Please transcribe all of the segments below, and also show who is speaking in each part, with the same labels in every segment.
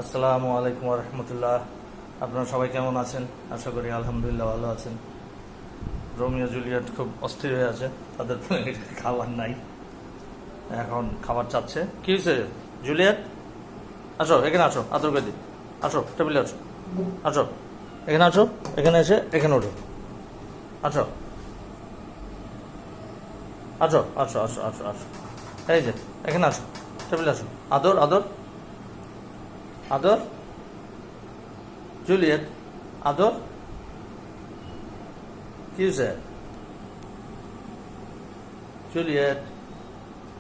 Speaker 1: আসসালামু আলাইকুম রহমতুল্লাহ। আপনারা সবাই কেমন আছেন? আশা করি আলহামদুলিল্লাহ ভালো আছেন। রোমিও জুলিয়েট খুব অস্থির হয়ে আছে, তাদের খাবার নাই, এখন খাবার চাচ্ছে। কি হয়েছে জুলিয়েট? আসো এখানে, আসো আদর করে দিই, আসো টেবিলে আসো, আসো এখানে, আসো এখানে, এসে এখানে ওঠো, আসো আসো আসো আসো আসো আসো, এই যে এখানে আসো, টেবিলে আসো, আদর আদর আদর, জুলিয়েট আদর। কি হয়েছে জুলিয়েট?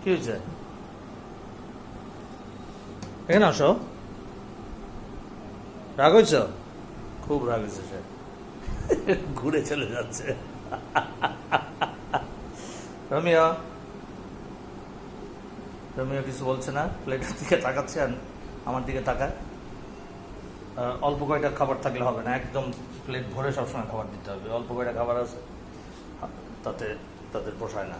Speaker 1: কি হয়েছে? এখানে আসো। রাগ হয়েছ? খুব রাগ হয়েছে সে, ঘুরে চলে যাচ্ছে। রমিও, রমিও কিছু বলছে না, প্লেটের দিকে তাকাচ্ছে আর আমার দিকে তাকায়। অল্প কয়টা খাবার থাকলে হবে না, একদম প্লেট ভরে সবসময় খাবার দিতে হবে। অল্প কয়টা খাবার আছে, তাতে তাদের পোষায় না।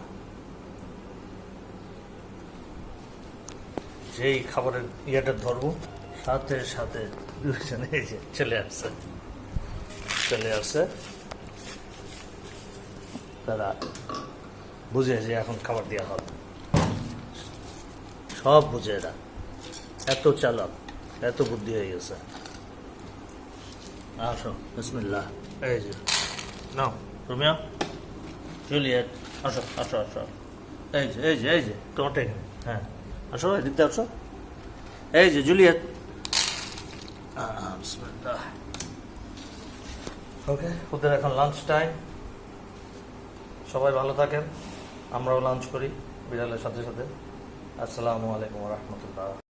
Speaker 1: যেই খাবারের ইয়েটা ধরবো, সাথে সাথে দুজনে এই যে চলে আসছে, চলে আসছে। তারা বুঝে যে এখন খাবার দেওয়া হবে, সব বুঝে এরা, এত চালাক, এত বুদ্ধি হয়ে গেছে। আসো বিসমিল্লাহ, এই যে নাও রোমিও জুলিয়েট, আসো আসো আসো, এই যে এই যে এই যে তোমারটা এখানে, হ্যাঁ আসো এদিকতে আসো, এই যে জুলিয়েট, বিসমিল্লাহ। ওকে, ওদের এখন লাঞ্চ টাইম। সবাই ভালো থাকেন, আমরাও লাঞ্চ করি বিড়ালের সাথে সাথে। আসসালামু আলাইকুম রহমতুল্লাহ।